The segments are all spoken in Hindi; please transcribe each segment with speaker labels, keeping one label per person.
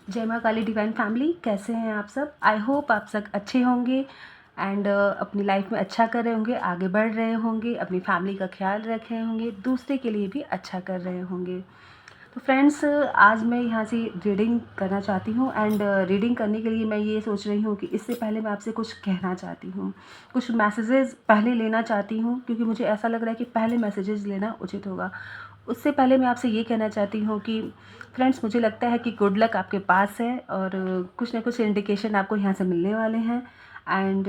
Speaker 1: जय माँ काली डिवाइन फैमिली, कैसे हैं आप सब। आई होप आप सब अच्छे होंगे एंड अपनी लाइफ में अच्छा कर रहे होंगे, आगे बढ़ रहे होंगे, अपनी फैमिली का ख्याल रख रहे होंगे, दूसरे के लिए भी अच्छा कर रहे होंगे। तो फ्रेंड्स, आज मैं यहाँ से रीडिंग करना चाहती हूँ एंड रीडिंग करने के लिए मैं ये सोच रही हूँ कि इससे पहले मैं आपसे कुछ कहना चाहती हूँ, कुछ मैसेजेस पहले लेना चाहती हूँ, क्योंकि मुझे ऐसा लग रहा है कि पहले मैसेजेस लेना उचित होगा। उससे पहले मैं आपसे ये कहना चाहती हूँ कि फ्रेंड्स, मुझे लगता है कि गुड लक आपके पास है और कुछ ना कुछ इंडिकेशन आपको यहाँ से मिलने वाले हैं and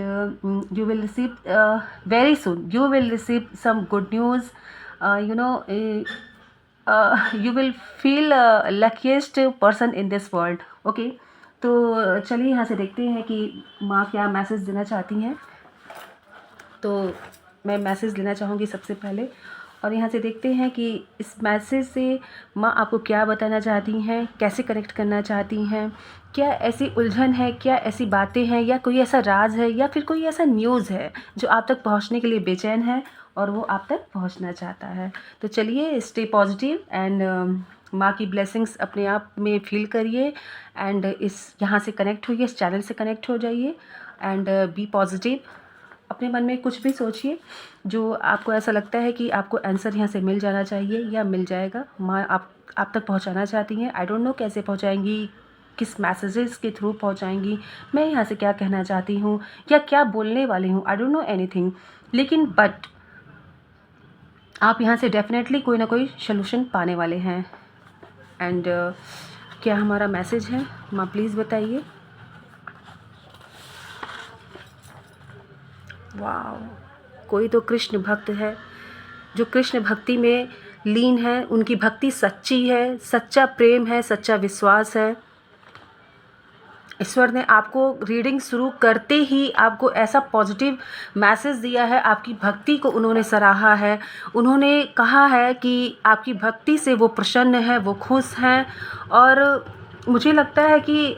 Speaker 1: you will receive very soon, you will receive some good news, you know, you will feel luckiest person in this world. Okay, तो चलिए यहाँ से देखते हैं कि माँ क्या मैसेज देना चाहती हैं। तो मैं मैसेज लेना चाहूँगी सबसे पहले और यहाँ से देखते हैं कि इस मैसेज से माँ आपको क्या बताना चाहती हैं, कैसे कनेक्ट करना चाहती हैं, क्या ऐसी उलझन है, क्या ऐसी बातें हैं, या कोई ऐसा राज है, या फिर कोई ऐसा न्यूज़ है जो आप तक पहुँचने के लिए बेचैन है और वो आप तक पहुँचना चाहता है। तो चलिए, स्टे पॉजिटिव एंड माँ की ब्लेसिंग्स अपने आप में फील करिए एंड इस यहाँ से कनेक्ट होइए, इस चैनल से कनेक्ट हो जाइए एंड बी पॉजिटिव। अपने मन में कुछ भी सोचिए जो आपको ऐसा लगता है कि आपको आंसर यहाँ से मिल जाना चाहिए या मिल जाएगा। माँ आप तक पहुँचाना चाहती हैं। आई डोंट नो कैसे पहुँचाएंगी, किस मैसेजेस के थ्रू पहुँचाएंगी, मैं यहाँ से क्या कहना चाहती हूँ या क्या बोलने वाली हूँ, आई डोंट नो एनीथिंग, लेकिन बट आप यहाँ से डेफिनेटली कोई ना कोई सोल्यूशन पाने वाले हैं। एंड क्या हमारा मैसेज है, माँ प्लीज़ बताइए। वाह, कोई तो कृष्ण भक्त है जो कृष्ण भक्ति में लीन है, उनकी भक्ति सच्ची है, सच्चा प्रेम है, सच्चा विश्वास है। ईश्वर ने आपको रीडिंग शुरू करते ही आपको ऐसा पॉजिटिव मैसेज दिया है, आपकी भक्ति को उन्होंने सराहा है, उन्होंने कहा है कि आपकी भक्ति से वो प्रसन्न है, वो खुश हैं। और मुझे लगता है कि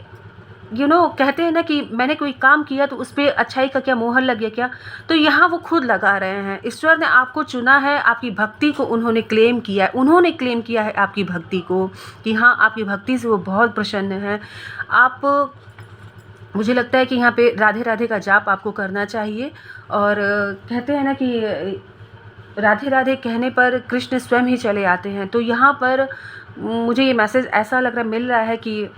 Speaker 1: कहते हैं ना कि मैंने कोई काम किया तो उस पर अच्छाई का क्या मोहर लग गया क्या, तो यहाँ वो खुद लगा रहे हैं। ईश्वर ने आपको चुना है, आपकी भक्ति को उन्होंने क्लेम किया है, उन्होंने क्लेम किया है आपकी भक्ति को कि हाँ, आपकी भक्ति से वो बहुत प्रसन्न है। आप, मुझे लगता है कि यहाँ पे राधे राधे का जाप आपको करना चाहिए। और कहते हैं ना कि राधे राधे कहने पर कृष्ण स्वयं ही चले आते हैं। तो यहाँ पर मुझे ये मैसेज ऐसा लग रहा मिल रहा है कि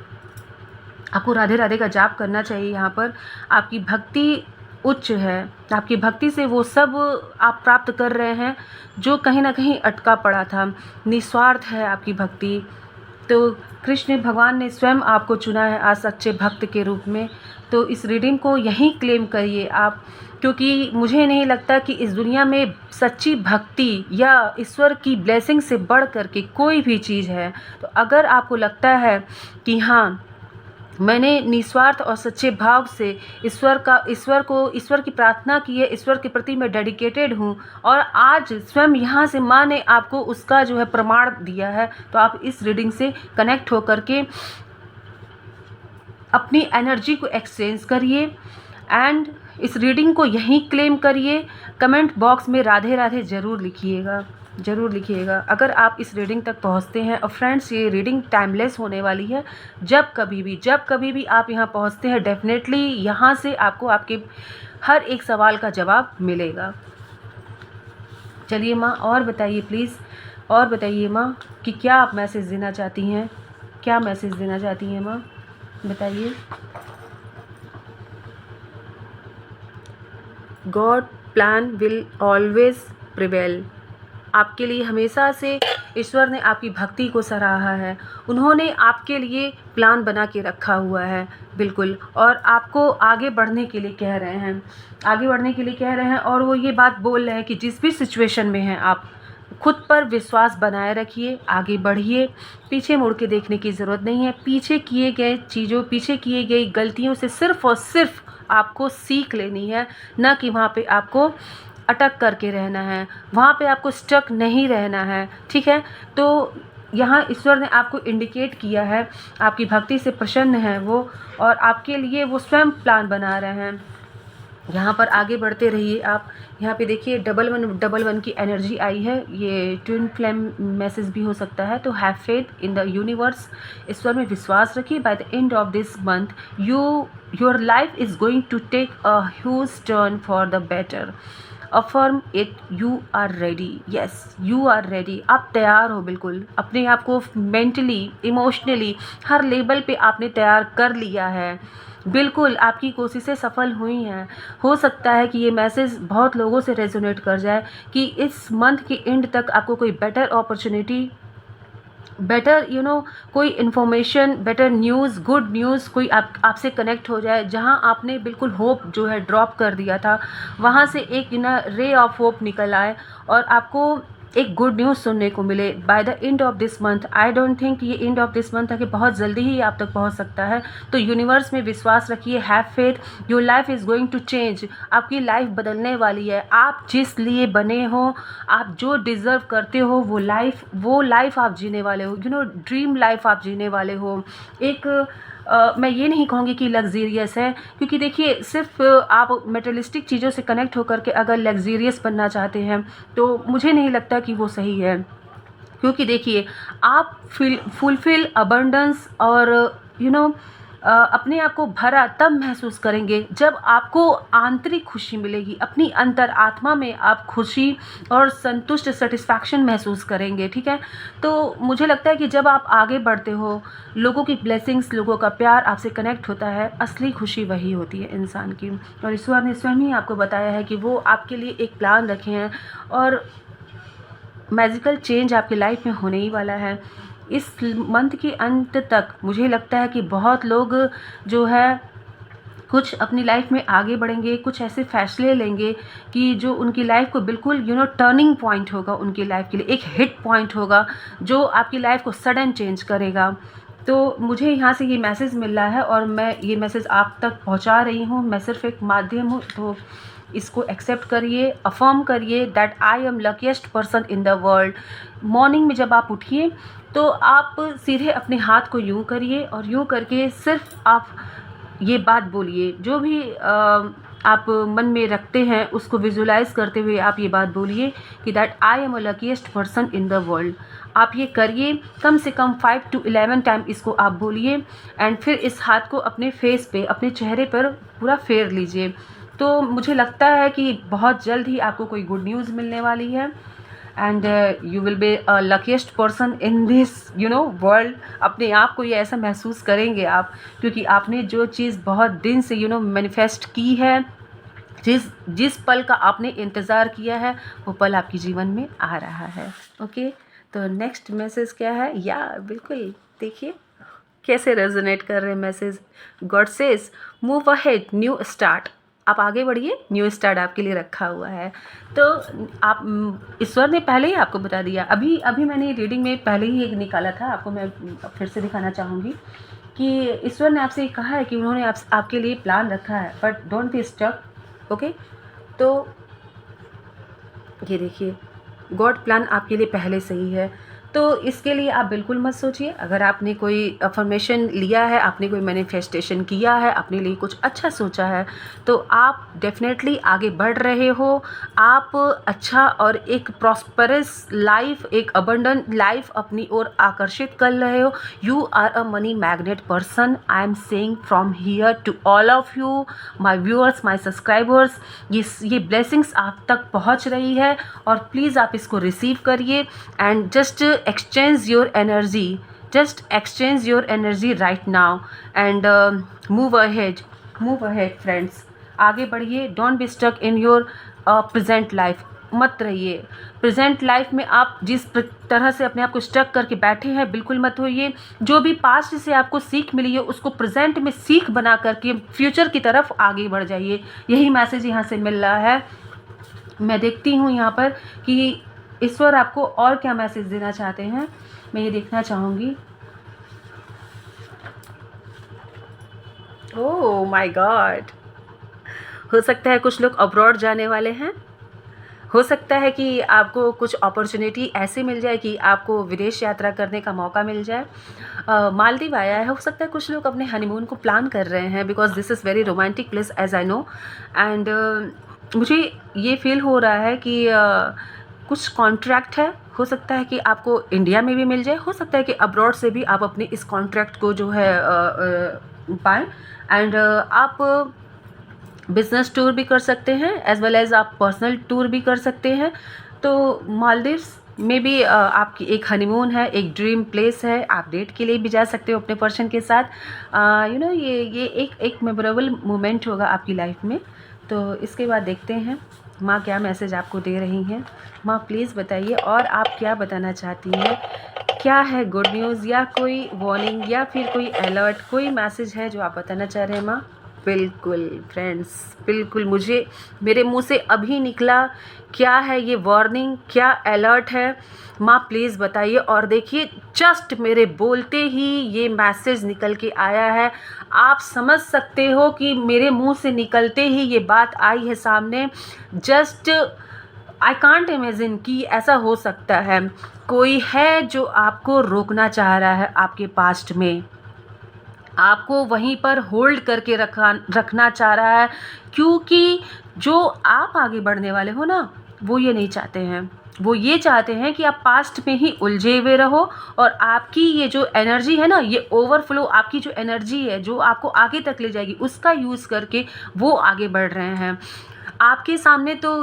Speaker 1: आपको राधे राधे का जाप करना चाहिए। यहाँ पर आपकी भक्ति उच्च है, आपकी भक्ति से वो सब आप प्राप्त कर रहे हैं जो कहीं ना कहीं अटका पड़ा था। निस्वार्थ है आपकी भक्ति। तो कृष्ण भगवान ने स्वयं आपको चुना है आज सच्चे भक्त के रूप में। तो इस रीडिंग को यहीं क्लेम करिए आप, क्योंकि मुझे नहीं लगता कि इस दुनिया में सच्ची भक्ति या ईश्वर की ब्लेसिंग से बढ़ कर के कोई भी चीज़ है। तो अगर आपको लगता है कि हाँ, मैंने निस्वार्थ और सच्चे भाव से ईश्वर की प्रार्थना की है, ईश्वर के प्रति मैं डेडिकेटेड हूँ और आज स्वयं यहाँ से माँ ने आपको उसका जो है प्रमाण दिया है, तो आप इस रीडिंग से कनेक्ट होकर के अपनी एनर्जी को एक्सचेंज करिए एंड इस रीडिंग को यहीं क्लेम करिए। कमेंट बॉक्स में राधे राधे ज़रूर लिखिएगा, ज़रूर लिखिएगा अगर आप इस रीडिंग तक पहुंचते हैं। और फ्रेंड्स, ये रीडिंग टाइमलेस होने वाली है। जब कभी भी आप यहां पहुंचते हैं, डेफिनेटली यहां से आपको आपके हर एक सवाल का जवाब मिलेगा। चलिए माँ, और बताइए प्लीज़, और बताइए माँ कि क्या आप मैसेज देना चाहती हैं, क्या मैसेज देना चाहती हैं माँ, बताइए। God plan will always prevail. आपके लिए हमेशा से ईश्वर ने आपकी भक्ति को सराहा है, उन्होंने आपके लिए प्लान बना के रखा हुआ है, बिल्कुल। और आपको आगे बढ़ने के लिए कह रहे हैं, आगे बढ़ने के लिए कह रहे हैं। और वो ये बात बोल रहे हैं कि जिस भी सिचुएशन में हैं आप, खुद पर विश्वास बनाए रखिए, आगे बढ़िए, पीछे मुड़ के देखने की ज़रूरत नहीं है। पीछे किए गए चीज़ों, पीछे किए गई गलतियों से सिर्फ़ और सिर्फ आपको सीख लेनी है, ना कि वहाँ पे आपको अटक करके रहना है, वहाँ पे आपको स्टक नहीं रहना है, ठीक है। तो यहाँ ईश्वर ने आपको इंडिकेट किया है, आपकी भक्ति से प्रसन्न है वो, और आपके लिए वो स्वयं प्लान बना रहे हैं। यहाँ पर आगे बढ़ते रहिए आप। यहाँ पे देखिए डबल वन की एनर्जी आई है, ये ट्विन फ्लेम मैसेज भी हो सकता है। तो have faith in the universe, ईश्वर में विश्वास रखिए। By the end of this month your life is going to take a huge turn for the better. Affirm it, you are ready, yes you are ready. आप तैयार हो बिल्कुल, अपने आप को मेंटली इमोशनली हर लेवल पे आपने तैयार कर लिया है। बिल्कुल आपकी कोशिशें सफल हुई हैं। हो सकता है कि ये मैसेज बहुत लोगों से रेजोनेट कर जाए कि इस मंथ के एंड तक आपको कोई बेटर अपॉर्चुनिटी, बेटर कोई information, better news, good news कोई आपसे कनेक्ट हो जाए। जहां आपने बिल्कुल होप जो है ड्रॉप कर दिया था, वहां से एक रे ऑफ होप निकल आए और आपको एक गुड न्यूज़ सुनने को मिले bye the end of this month. I don't think ये एंड ऑफ दिस मंथ है कि बहुत जल्दी ही आप तक पहुंच सकता है। तो यूनिवर्स में विश्वास रखिए, have faith, your life is going to change. आपकी लाइफ बदलने वाली है। आप जिस लिए बने हो, आप जो डिज़र्व करते हो वो लाइफ आप जीने वाले हो। ड्रीम लाइफ आप जीने वाले हो। एक मैं ये नहीं कहूँगी कि लग्जीरियस है, क्योंकि देखिए सिर्फ आप मटेरियलिस्टिक चीज़ों से कनेक्ट होकर के अगर लग्जीरियस बनना चाहते हैं तो मुझे नहीं लगता कि वो सही है। क्योंकि देखिए आप फुलफिल अबंडेंस और अपने आप को भरा तब महसूस करेंगे जब आपको आंतरिक खुशी मिलेगी। अपनी अंतर आत्मा में आप खुशी और संतुष्ट सेटिस्फैक्शन महसूस करेंगे, ठीक है। तो मुझे लगता है कि जब आप आगे बढ़ते हो, लोगों की ब्लेसिंग्स, लोगों का प्यार आपसे कनेक्ट होता है, असली खुशी वही होती है इंसान की। और ईश्वर ने स्वयं ही आपको बताया है कि वो आपके लिए एक प्लान रखे हैं और मैजिकल चेंज आपकी लाइफ में होने ही वाला है। इस मंथ के अंत तक मुझे लगता है कि बहुत लोग जो है कुछ अपनी लाइफ में आगे बढ़ेंगे, कुछ ऐसे फैसले लेंगे कि जो उनकी लाइफ को बिल्कुल टर्निंग पॉइंट होगा उनकी लाइफ के लिए, एक हिट पॉइंट होगा जो आपकी लाइफ को सडन चेंज करेगा। तो मुझे यहाँ से ये मैसेज मिल रहा है और मैं ये मैसेज आप तक पहुँचा रही हूँ। मैं सिर्फ एक माध्यम हूँ, तो इसको एक्सेप्ट करिए, अफर्म करिए that I am luckiest person in the world. Morning में जब आप उठिए तो आप सीधे अपने हाथ को यूं करिए और यूं करके सिर्फ आप ये बात बोलिए, जो भी आप मन में रखते हैं उसको विजुलाइज करते हुए आप ये बात बोलिए कि that I am a luckiest person in the world. आप ये करिए, कम से कम 5 to 11 टाइम इसको आप बोलिए एंड फिर इस हाथ को अपने फेस पे, अपने चेहरे पर पूरा फेर लीजिए। तो मुझे लगता है कि बहुत जल्द ही आपको कोई गुड न्यूज़ मिलने वाली है and you will be a luckiest person in this world. अपने आप को ये ऐसा महसूस करेंगे आप, क्योंकि आपने जो चीज़ बहुत दिन से मैनिफेस्ट की है, जिस पल का आपने इंतज़ार किया है, वो पल आपके जीवन में आ रहा है। ओके, तो नेक्स्ट मैसेज क्या है? या बिल्कुल देखिए कैसे रेजोनेट कर रहे हैं message. God says move ahead, new start. आप आगे बढ़िए, न्यू स्टार्ट आपके लिए रखा हुआ है। तो आप ईश्वर ने पहले ही आपको बता दिया। अभी मैंने रीडिंग में पहले ही एक निकाला था, आपको मैं फिर से दिखाना चाहूँगी कि ईश्वर ने आपसे कहा है कि उन्होंने आपके लिए प्लान रखा है, but don't be stuck. Okay, तो ये देखिए गॉड प्लान आपके लिए पहले से ही है। तो इसके लिए आप बिल्कुल मत सोचिए। अगर आपने कोई अफर्मेशन लिया है, आपने कोई मैनिफेस्टेशन किया है, अपने लिए कुछ अच्छा सोचा है, तो आप डेफिनेटली आगे बढ़ रहे हो। आप अच्छा और एक प्रॉस्परस लाइफ, एक अबंडेंट लाइफ अपनी ओर आकर्षित कर रहे हो। You are a money magnet person. I am saying from here to all of you, my viewers, my subscribers, ये ब्लेसिंग्स आप तक पहुंच रही है और प्लीज़ आप इसको रिसीव करिए and just exchange your energy, just exchange your energy right now and move ahead friends। आगे बढ़िए, don't be stuck in your present life। मत रहिए प्रेजेंट लाइफ में आप जिस तरह से अपने आप को स्टक करके बैठे हैं, बिल्कुल मत होइए। जो भी पास्ट से आपको सीख मिली है उसको प्रेजेंट में सीख बना करके फ्यूचर की तरफ आगे बढ़ जाइए। यही मैसेज यहाँ से मिल रहा है। मैं देखती हूँ यहाँ पर कि ईश्वर आपको और क्या मैसेज देना चाहते हैं, मैं ये देखना चाहूँगी। ओह माय गॉड, हो सकता है कुछ लोग अब्रॉड जाने वाले हैं हो सकता है कि आपको कुछ अपॉर्चुनिटी ऐसे मिल जाए कि आपको विदेश यात्रा करने का मौका मिल जाए। मालदीव आया है, हो सकता है कुछ लोग अपने हनीमून को प्लान कर रहे हैं, because this is very romantic place as I know. And मुझे ये फील हो रहा है कि कुछ कॉन्ट्रैक्ट है, हो सकता है कि आपको इंडिया में भी मिल जाए, हो सकता है कि अब्रॉड से भी आप अपने इस कॉन्ट्रैक्ट को जो है पाएँ। एंड आप बिज़नेस टूर भी कर सकते हैं, एज़ वेल एज़ आप पर्सनल टूर भी कर सकते हैं। तो मालदीव्स में भी आपकी एक हनीमून है, एक ड्रीम प्लेस है, आप डेट के लिए भी जा सकते हो अपने पर्सन के साथ। यू नो ये एक मेमोरेबल मोमेंट होगा आपकी लाइफ में। तो इसके बाद देखते हैं माँ क्या मैसेज आपको दे रही हैं। माँ प्लीज़ बताइए, और आप क्या बताना चाहती हैं, क्या है गुड न्यूज़ या कोई वार्निंग या फिर कोई अलर्ट, कोई मैसेज है जो आप बताना चाह रहे हैं माँ? बिल्कुल फ्रेंड्स, बिल्कुल मुझे मेरे मुंह से अभी निकला। क्या है ये वार्निंग, क्या अलर्ट है माँ प्लीज़ बताइए। और देखिए जस्ट मेरे बोलते ही ये मैसेज निकल के आया है। आप समझ सकते हो कि मेरे मुंह से निकलते ही ये बात आई है सामने। जस्ट आई कांट इमेजिन कि ऐसा हो सकता है। कोई है जो आपको रोकना चाह रहा है आपके पास्ट में, आपको वहीं पर होल्ड करके रखना चाह रहा है, क्योंकि जो आप आगे बढ़ने वाले हो ना, वो ये नहीं चाहते हैं। वो ये चाहते हैं कि आप पास्ट में ही उलझे हुए रहो, और आपकी ये जो एनर्जी है ना, ये ओवरफ्लो, आपकी जो एनर्जी है जो आपको आगे तक ले जाएगी, उसका यूज़ करके वो आगे बढ़ रहे हैं। आपके सामने तो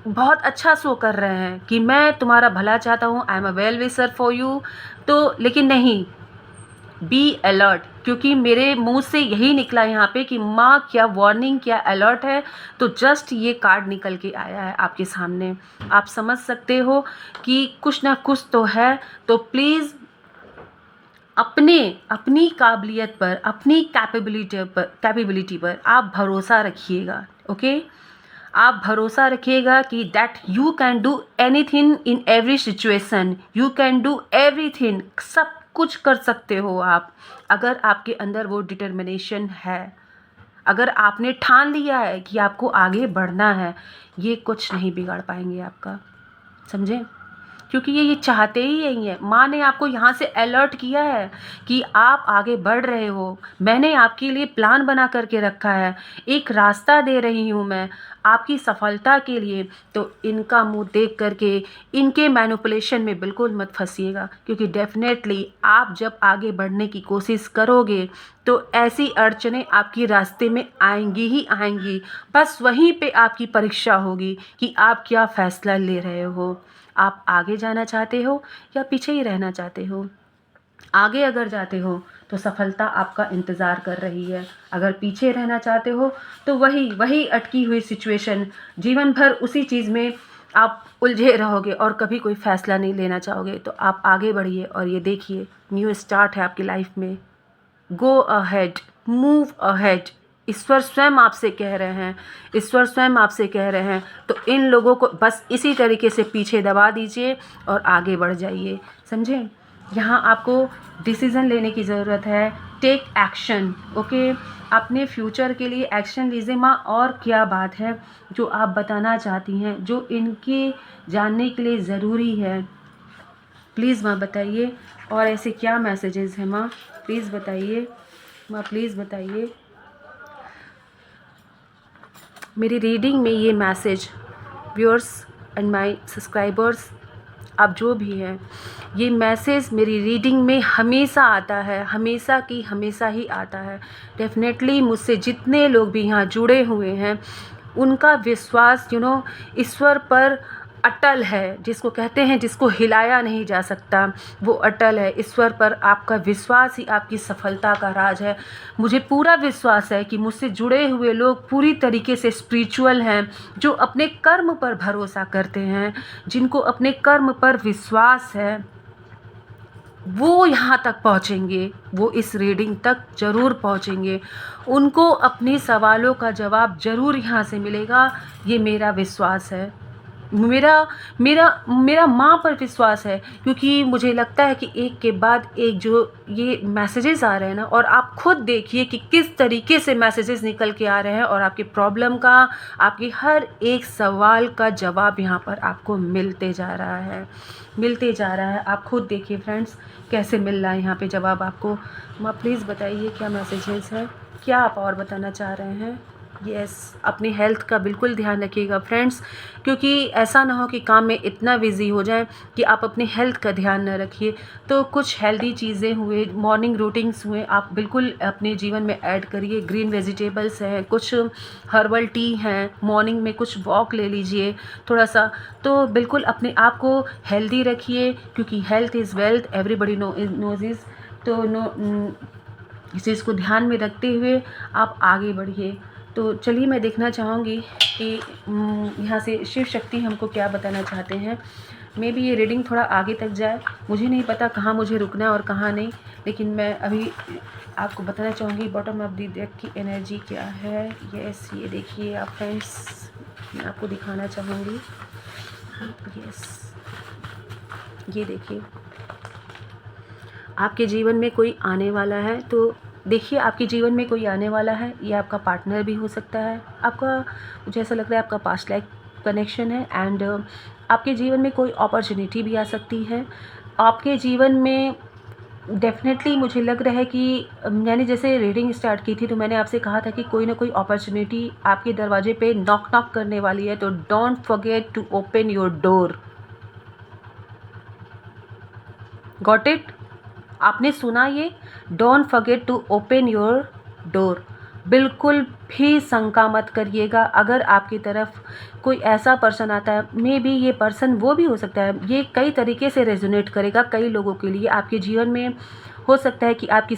Speaker 1: बहुत अच्छा शो कर रहे हैं कि मैं तुम्हारा भला चाहता हूँ, I am a well wisher for you. तो लेकिन नहीं, बी अलर्ट, क्योंकि मेरे मुंह से यही निकला यहाँ पे कि माँ क्या वार्निंग, क्या अलर्ट है। तो जस्ट ये कार्ड निकल के आया है आपके सामने। आप समझ सकते हो कि कुछ ना कुछ तो है। तो प्लीज़ अपनी काबिलियत पर, अपनी कैपेबिलिटी पर आप भरोसा रखिएगा। ओके, आप भरोसा रखिएगा कि that you can do anything in every situation, you can do everything, सब कुछ कर सकते हो आप, अगर आपके अंदर वो डिटर्मिनेशन है, अगर आपने ठान लिया है कि आपको आगे बढ़ना है। ये कुछ नहीं बिगाड़ पाएंगे आपका, समझे, क्योंकि ये चाहते ही यही है। माँ ने आपको यहाँ से अलर्ट किया है कि आप आगे बढ़ रहे हो, मैंने आपके लिए प्लान बना करके रखा है, एक रास्ता दे रही हूँ मैं आपकी सफलता के लिए। तो इनका मुंह देख करके इनके मैनिपुलेशन में बिल्कुल मत फंसिएगा, क्योंकि डेफिनेटली आप जब आगे बढ़ने की कोशिश करोगे तो ऐसी अड़चनें आपके रास्ते में आएंगी ही आएंगी। बस वहीं पे आपकी परीक्षा होगी कि आप क्या फ़ैसला ले रहे हो। आप आगे जाना चाहते हो या पीछे ही रहना चाहते हो। आगे अगर जाते हो तो सफलता आपका इंतज़ार कर रही है, अगर पीछे रहना चाहते हो तो वही अटकी हुई सिचुएशन, जीवन भर उसी चीज़ में आप उलझे रहोगे और कभी कोई फ़ैसला नहीं लेना चाहोगे। तो आप आगे बढ़िए और ये देखिए न्यू स्टार्ट है आपकी लाइफ में। Go ahead, move ahead. ईश्वर स्वयं आपसे कह रहे हैं, ईश्वर स्वयं आपसे कह रहे हैं। तो इन लोगों को बस इसी तरीके से पीछे दबा दीजिए और आगे बढ़ जाइए, समझे। यहाँ आपको डिसीज़न लेने की ज़रूरत है, टेक एक्शन। ओके, अपने फ्यूचर के लिए एक्शन लीजिए माँ। और क्या बात है जो आप बताना चाहती हैं, जो इनके जानने के लिए ज़रूरी है, प्लीज़ माँ बताइए। और ऐसे क्या मैसेजेस हैं माँ, प्लीज़ बताइए माँ, प्लीज़ बताइए। मेरी रीडिंग में ये message, viewers and my subscribers, आप जो भी हैं, ये मैसेज मेरी रीडिंग में हमेशा आता है, हमेशा की हमेशा ही आता है। डेफिनेटली मुझसे जितने लोग भी यहाँ जुड़े हुए हैं, उनका विश्वास ईश्वर पर अटल है। जिसको कहते हैं जिसको हिलाया नहीं जा सकता, वो अटल है। ईश्वर पर आपका विश्वास ही आपकी सफलता का राज है। मुझे पूरा विश्वास है कि मुझसे जुड़े हुए लोग पूरी तरीके से स्पिरिचुअल हैं, जो अपने कर्म पर भरोसा करते हैं, जिनको अपने कर्म पर विश्वास है, वो यहाँ तक पहुँचेंगे, वो इस रीडिंग तक ज़रूर पहुँचेंगे। उनको अपने सवालों का जवाब ज़रूर यहाँ से मिलेगा, ये मेरा विश्वास है, मेरा मेरा मेरा माँ पर विश्वास है, क्योंकि मुझे लगता है कि एक के बाद एक जो ये मैसेजेस आ रहे हैं ना, और आप खुद देखिए कि किस तरीके से मैसेजेस निकल के आ रहे हैं, और आपकी प्रॉब्लम का, आपकी हर एक सवाल का जवाब यहाँ पर आपको मिलते जा रहा है, मिलते जा रहा है। आप खुद देखिए फ्रेंड्स, कैसे मिल रहा है यहाँ पे जवाब आपको। माँ प्लीज़ बताइए क्या मैसेजेस है, क्या आप और बताना चाह रहे हैं। यस, अपनी हेल्थ का बिल्कुल ध्यान रखिएगा फ्रेंड्स, क्योंकि ऐसा ना हो कि काम में इतना बिजी हो जाए कि आप अपनी हेल्थ का ध्यान न रखिए। तो कुछ हेल्दी चीज़ें हुए, मॉर्निंग रूटीन्स हुए, आप बिल्कुल अपने जीवन में ऐड करिए। ग्रीन वेजिटेबल्स हैं, कुछ हर्बल टी हैं, मॉर्निंग में कुछ वॉक ले लीजिए थोड़ा सा। तो बिल्कुल अपने आप को हेल्दी रखिए, क्योंकि health is wealth, everybody knows is. तो इस चीज़ को ध्यान में रखते हुए आप आगे बढ़िए। तो चलिए मैं देखना चाहूँगी कि यहाँ से शिव शक्ति हमको क्या बताना चाहते हैं। मे बी ये रीडिंग थोड़ा आगे तक जाए, मुझे नहीं पता कहाँ मुझे रुकना है और कहाँ नहीं, लेकिन मैं अभी आपको बताना चाहूँगी बॉटम ऑफ द डेक की एनर्जी क्या है। यस, ये देखिए आप फ्रेंड्स, मैं आपको दिखाना चाहूँगी। यस, ये देखिए आपके जीवन में कोई आने वाला है। तो देखिए आपके जीवन में कोई आने वाला है, ये आपका पार्टनर भी हो सकता है, आपका, मुझे ऐसा लग रहा है आपका पास्ट लाइफ कनेक्शन है। एंड आपके जीवन में कोई अपॉर्चुनिटी भी आ सकती है आपके जीवन में। डेफिनेटली मुझे लग रहा है कि मैंने जैसे रीडिंग स्टार्ट की थी तो मैंने आपसे कहा था कि कोई ना कोई अपॉर्चुनिटी आपके दरवाजे पे नॉक नॉक करने वाली है। तो don't forget to open your door. Got it? आपने सुना ये? Don't forget to open your door. बिल्कुल भी शंका मत करिएगा। अगर आपकी तरफ कोई ऐसा पर्सन आता है, मे बी ये पर्सन वो भी हो सकता है, ये कई तरीके से रेजोनेट करेगा कई लोगों के लिए। आपके जीवन में हो सकता है कि आप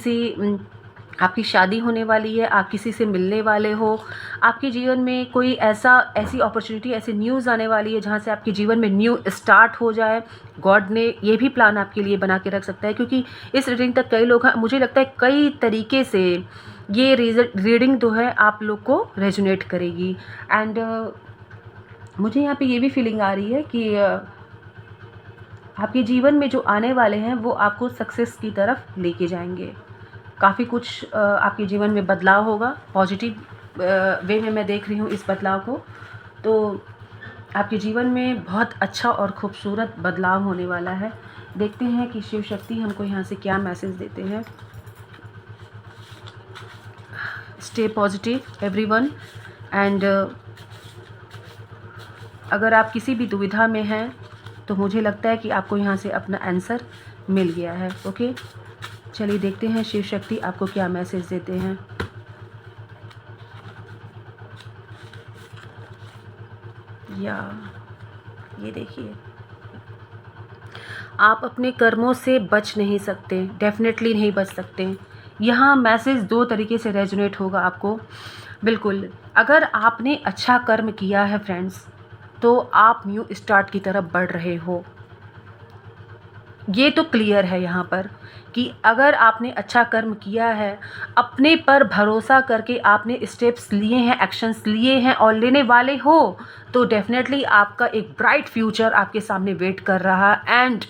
Speaker 1: आपकी शादी होने वाली है, आप किसी से मिलने वाले हो, आपके जीवन में कोई ऐसी अपॉर्चुनिटी, ऐसी न्यूज़ आने वाली है जहाँ से आपके जीवन में न्यू स्टार्ट हो जाए। गॉड ने ये भी प्लान आपके लिए बना के रख सकता है, क्योंकि इस रीडिंग तक कई लोग हैं, मुझे लगता है कई तरीके से ये रीडिंग जो है आप लोग को रेजोनेट करेगी। एंड मुझे यहाँ पे ये भी फीलिंग आ रही है कि आपके जीवन में जो आने वाले हैं वो आपको सक्सेस की तरफ लेके जाएंगे। काफ़ी कुछ आपके जीवन में बदलाव होगा, पॉजिटिव वे में मैं देख रही हूँ इस बदलाव को। तो आपके जीवन में बहुत अच्छा और खूबसूरत बदलाव होने वाला है। देखते हैं कि शिव शक्ति हमको यहाँ से क्या मैसेज देते हैं। Stay positive everyone. एंड अगर आप किसी भी दुविधा में हैं तो मुझे लगता है कि आपको यहाँ से अपना आंसर मिल गया है। ओके, चलिए देखते हैं शिव शक्ति आपको क्या मैसेज देते हैं। या ये देखिए, आप अपने कर्मों से बच नहीं सकते, डेफिनेटली नहीं बच सकते। यहाँ मैसेज दो तरीके से रेजोनेट होगा आपको। बिल्कुल, अगर आपने अच्छा कर्म किया है फ्रेंड्स, तो आप न्यू स्टार्ट की तरफ बढ़ रहे हो। ये तो क्लियर है यहाँ पर कि अगर आपने अच्छा कर्म किया है, अपने पर भरोसा करके आपने स्टेप्स लिए हैं, एक्शंस लिए हैं और लेने वाले हो, तो डेफिनेटली आपका एक ब्राइट फ्यूचर आपके सामने वेट कर रहा। एंड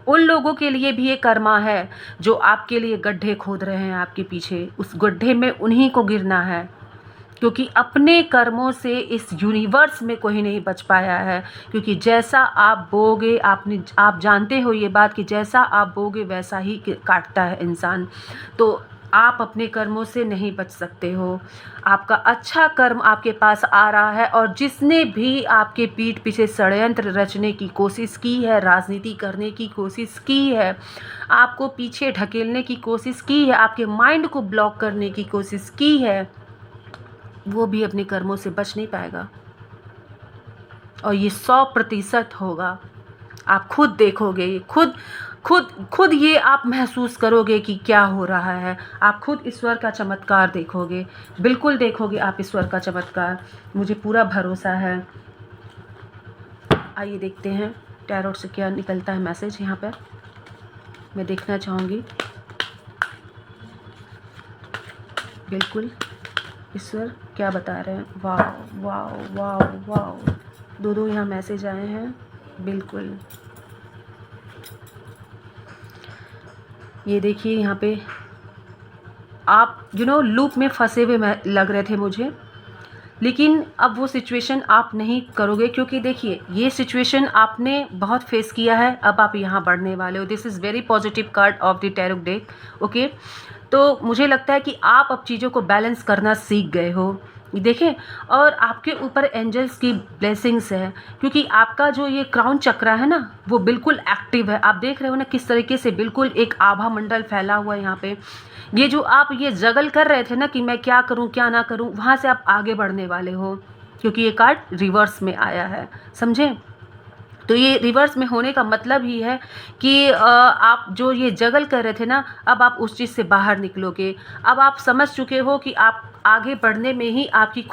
Speaker 1: उन लोगों के लिए भी ये कर्मा है जो आपके लिए गड्ढे खोद रहे हैं आपके पीछे, उस गड्ढे में उन्हीं को गिरना है, क्योंकि अपने कर्मों से इस यूनिवर्स में कोई नहीं बच पाया है। क्योंकि जैसा आप बोगे, आप जानते हो ये बात कि जैसा आप बोगे वैसा ही काटता है इंसान। तो आप अपने कर्मों से नहीं बच सकते हो। आपका अच्छा कर्म आपके पास आ रहा है, और जिसने भी आपके पीठ पीछे षड्यंत्र रचने की कोशिश की है, राजनीति करने की कोशिश की है, आपको पीछे ढकेलने की कोशिश की है, आपके माइंड को ब्लॉक करने की कोशिश की है, वो भी अपने कर्मों से बच नहीं पाएगा। और ये 100% होगा। आप खुद देखोगे, ये खुद ये आप महसूस करोगे कि क्या हो रहा है। आप खुद ईश्वर का चमत्कार देखोगे, बिल्कुल देखोगे आप ईश्वर का चमत्कार, मुझे पूरा भरोसा है। आइए देखते हैं टैरोट से क्या निकलता है मैसेज। यहाँ पर मैं देखना चाहूँगी। बिल्कुल ईश्वर क्या बता रहे हैं। वाओ वाओ वाओ वाओ, दो यहाँ मैसेज आए हैं। बिल्कुल, ये देखिए यहाँ पे आप लूप में फंसे हुए लग रहे थे मुझे, लेकिन अब वो सिचुएशन आप नहीं करोगे, क्योंकि देखिए ये सिचुएशन आपने बहुत फेस किया है, अब आप यहाँ बढ़ने वाले हो। This is very positive card of the tarot deck. Okay, तो मुझे लगता है कि आप अब चीज़ों को बैलेंस करना सीख गए हो, देखें, और आपके ऊपर एंजल्स की ब्लेसिंग्स है, क्योंकि आपका जो ये क्राउन चक्रा है ना वो बिल्कुल एक्टिव है। आप देख रहे हो ना किस तरीके से बिल्कुल एक आभा मंडल फैला हुआ है यहाँ पे। ये जो आप ये जगल कर रहे थे ना कि मैं क्या करूं क्या ना करूं, वहाँ से आप आगे बढ़ने वाले हो, क्योंकि ये कार्ड रिवर्स में आया है, समझे। तो ये रिवर्स में होने का मतलब ही है कि आप जो ये जगल कर रहे थे ना, अब आप उस चीज़ से बाहर निकलोगे। अब आप समझ चुके हो कि आप आगे बढ़ने में ही आपकी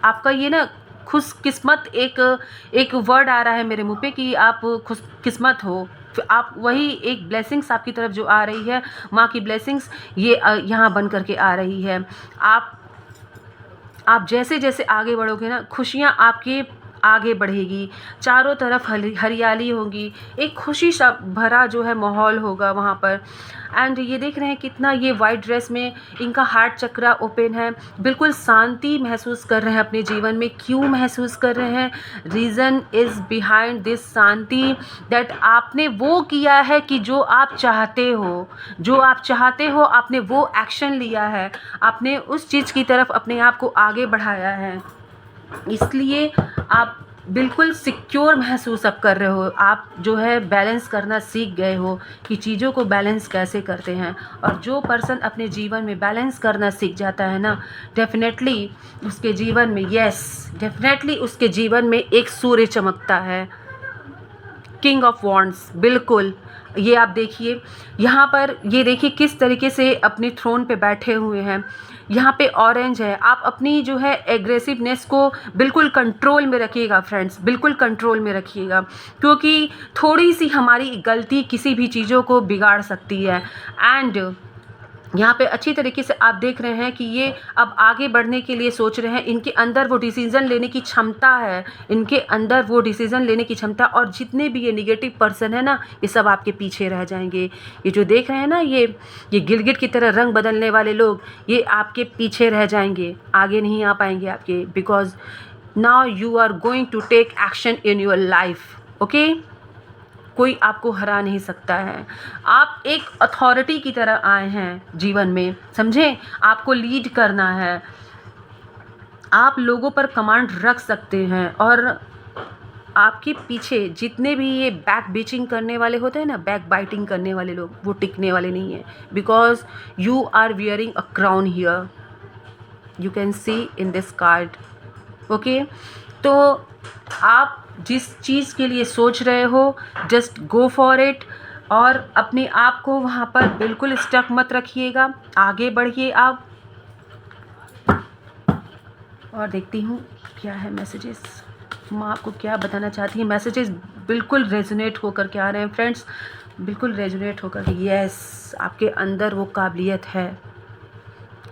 Speaker 1: आपका ये ना खुशकिस्मत, एक वर्ड आ रहा है मेरे मुंह पे कि आप खुशकिस्मत हो। आप वही एक ब्लेसिंग्स आपकी तरफ जो आ रही है, माँ की ब्लेसिंग्स, ये यहाँ बन करके आ रही है। आप जैसे जैसे आगे बढ़ोगे ना, खुशियाँ आपके आगे बढ़ेगी, चारों तरफ हरियाली होगी, एक खुशी सा भरा जो है माहौल होगा वहाँ पर। एंड ये देख रहे हैं कितना ये वाइट ड्रेस में इनका हार्ट चक्रा ओपन है, बिल्कुल शांति महसूस कर रहे हैं अपने जीवन में। क्यों महसूस कर रहे हैं? Reason is behind this Shanti, that आपने वो किया है कि जो आप चाहते हो, आपने वो एक्शन लिया है, आपने उस चीज़ की तरफ अपने आप को आगे बढ़ाया है, इसलिए आप बिल्कुल सिक्योर महसूस अब कर रहे हो। आप जो है बैलेंस करना सीख गए हो कि चीज़ों को बैलेंस कैसे करते हैं। और जो पर्सन अपने जीवन में बैलेंस करना सीख जाता है ना, डेफिनेटली उसके जीवन में, डेफिनेटली उसके जीवन में एक सूर्य चमकता है। किंग ऑफ वॉन्ड्स, बिल्कुल, ये आप देखिए यहाँ पर, ये देखिए किस तरीके से अपने थ्रोन पे बैठे हुए हैं। यहाँ पे ऑरेंज है। आप अपनी जो है एग्रेसिवनेस को बिल्कुल कंट्रोल में रखिएगा फ्रेंड्स, बिल्कुल कंट्रोल में रखिएगा, क्योंकि थोड़ी सी हमारी गलती किसी भी चीज़ों को बिगाड़ सकती है। एंड यहाँ पे अच्छी तरीके से आप देख रहे हैं कि ये अब आगे बढ़ने के लिए सोच रहे हैं। इनके अंदर वो डिसीज़न लेने की क्षमता है, और जितने भी ये निगेटिव पर्सन है ना, ये सब आपके पीछे रह जाएंगे। ये जो देख रहे हैं ना, ये गिलगिट की तरह रंग बदलने वाले लोग, ये आपके पीछे रह जाएंगे, आगे नहीं आ पाएंगे आपके, because now you are going to take action in your life. Okay, कोई आपको हरा नहीं सकता है। आप एक अथॉरिटी की तरह आए हैं जीवन में, समझे। आपको लीड करना है, आप लोगों पर कमांड रख सकते हैं, और आपके पीछे जितने भी ये बैक बीचिंग करने वाले होते हैं ना, बैक बाइटिंग करने वाले लोग, वो टिकने वाले नहीं हैं, because you are wearing a crown here, you can see in this card. Okay, तो आप जिस चीज़ के लिए सोच रहे हो, जस्ट गो फॉर इट, और अपने आप को वहाँ पर बिल्कुल स्टक मत रखिएगा, आगे बढ़िए आप। और देखती हूँ क्या है मैसेजेस, माँ आपको क्या बताना चाहती है। मैसेजेस बिल्कुल रेजोनेट होकर के आ रहे हैं फ्रेंड्स, बिल्कुल रेजोनेट होकर के। यस, आपके अंदर वो काबिलियत है।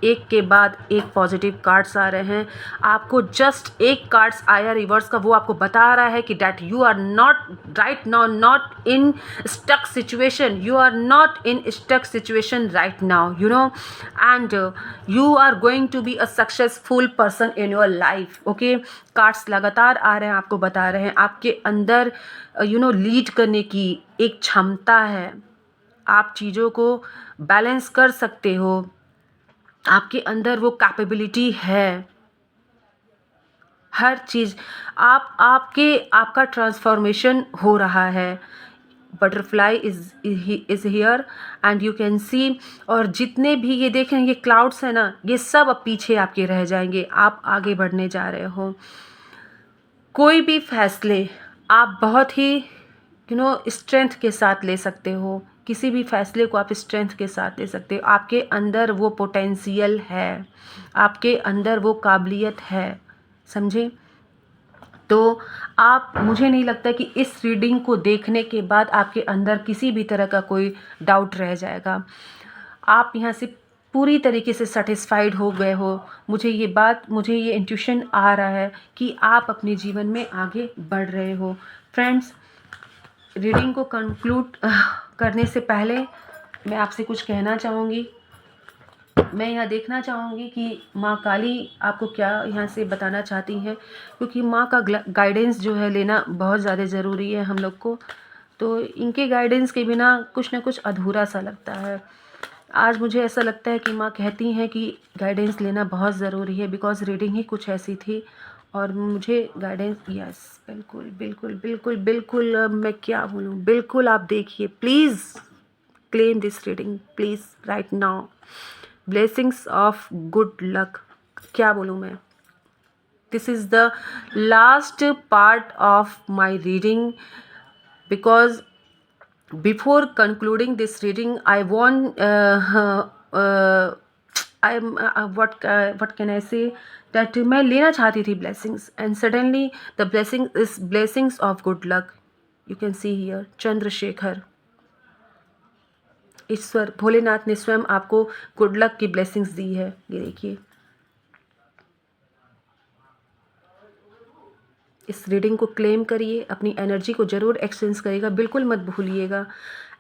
Speaker 1: एक के बाद एक पॉजिटिव कार्ड्स आ रहे हैं। आपको जस्ट एक कार्ड्स आया रिवर्स का, वो आपको बता रहा है कि that you are not right now, not in stuck situation, you are not in stuck situation right now, you know, and you are going to be a successful person in your life. Okay, cards लगातार आ रहे हैं, आपको बता रहे हैं आपके अंदर लीड करने की एक क्षमता है, आप चीज़ों को बैलेंस कर सकते हो, आपके अंदर वो कैपेबिलिटी है। हर चीज़ आपका ट्रांसफॉर्मेशन हो रहा है। Butterfly is here and you can सी, और जितने भी ये देखें ये क्लाउड्स हैं ना, ये सब अब पीछे आपके रह जाएंगे, आप आगे बढ़ने जा रहे हो। कोई भी फैसले आप बहुत ही स्ट्रेंथ के साथ ले सकते हो, किसी भी फैसले को आप स्ट्रेंथ के साथ ले सकते हो। आपके अंदर वो पोटेंशियल है, आपके अंदर वो काबिलियत है, समझे। तो मुझे नहीं लगता कि इस रीडिंग को देखने के बाद आपके अंदर किसी भी तरह का कोई डाउट रह जाएगा। आप यहाँ से पूरी तरीके से सेटिस्फाइड हो गए हो। मुझे ये इंट्यूशन आ रहा है कि आप अपने जीवन में आगे बढ़ रहे हो। फ्रेंड्स, रीडिंग को कंक्लूड करने से पहले मैं आपसे कुछ कहना चाहूँगी। मैं यहाँ देखना चाहूँगी कि माँ काली आपको क्या यहाँ से बताना चाहती हैं, क्योंकि माँ का गाइडेंस जो है लेना बहुत ज़्यादा ज़रूरी है हम लोग को। तो इनके गाइडेंस के बिना कुछ ना कुछ अधूरा सा लगता है। आज मुझे ऐसा लगता है कि माँ कहती हैं कि गाइडेंस लेना बहुत ज़रूरी है, बिकॉज़ रीडिंग ही कुछ ऐसी थी और मुझे गाइडेंस, यस, बिल्कुल बिल्कुल बिल्कुल बिल्कुल, मैं क्या बोलूँ, बिल्कुल आप देखिए, please claim this reading please write now. Blessings of good luck, क्या बोलूँ मैं। This is the last part of my reading, because before concluding this reading I want what can I say, that मैं लेना चाहती थी blessings, and suddenly the blessing is blessings of good luck. You can see here Chandrashekhar, ईश्वर भोलेनाथ ने स्वयं आपको गुड लक की ब्लेसिंग्स दी है। ये देखिए, इस रीडिंग को क्लेम करिए, अपनी एनर्जी को ज़रूर एक्सचेंज करिएगा, बिल्कुल मत भूलिएगा।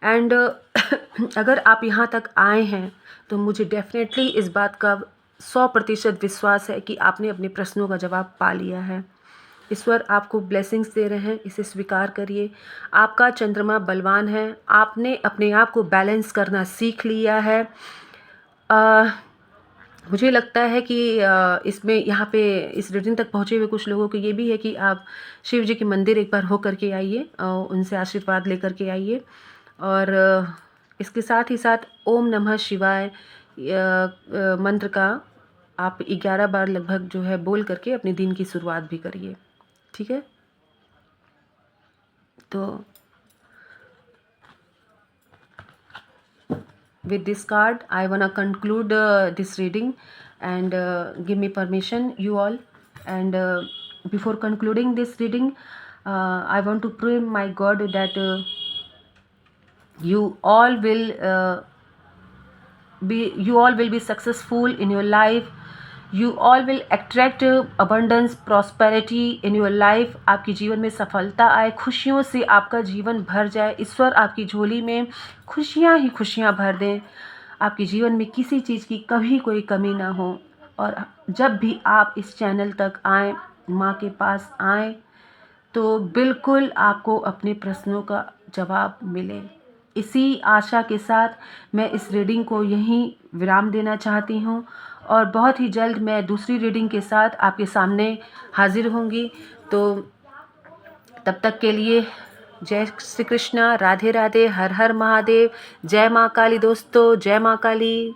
Speaker 1: एंड अगर आप यहाँ तक आए हैं तो मुझे डेफिनेटली इस बात का 100% विश्वास है कि आपने अपने प्रश्नों का जवाब पा लिया है। ईश्वर आपको ब्लेसिंग्स दे रहे हैं, इसे स्वीकार करिए। आपका चंद्रमा बलवान है, आपने अपने आप को बैलेंस करना सीख लिया है। मुझे लगता है कि इसमें यहाँ पे इस रीडिंग तक पहुँचे हुए कुछ लोगों को ये भी है कि आप शिव जी के मंदिर एक बार हो करके आइए, उनसे आशीर्वाद लेकर के आइए। और इसके साथ ही साथ ओम नमः शिवाय मंत्र का आप 11 बार लगभग जो है बोल करके अपने दिन की शुरुआत भी करिए, ठीक है। तो with this card I wanna conclude this reading, and give me permission you all, and before concluding this reading I want to pray my God that you all will be successful in your life. You all will attract abundance, prosperity in your life. आपकी जीवन में सफलता आए, खुशियों से आपका जीवन भर जाए। ईश्वर आपकी झोली में खुशियाँ ही खुशियाँ भर दें, आपके जीवन में किसी चीज़ की कभी कोई कमी ना हो। और जब भी आप इस चैनल तक आएँ, माँ के पास आएँ, तो बिल्कुल आपको अपने प्रश्नों का जवाब मिले। इसी आशा के साथ मैं इस रीडिंग को यहीं विराम देना चाहती हूँ, और बहुत ही जल्द मैं दूसरी रीडिंग के साथ आपके सामने हाजिर होंगी। तो तब तक के लिए जय श्री कृष्णा, राधे राधे, हर हर महादेव, जय माँ काली दोस्तों, जय माँ काली।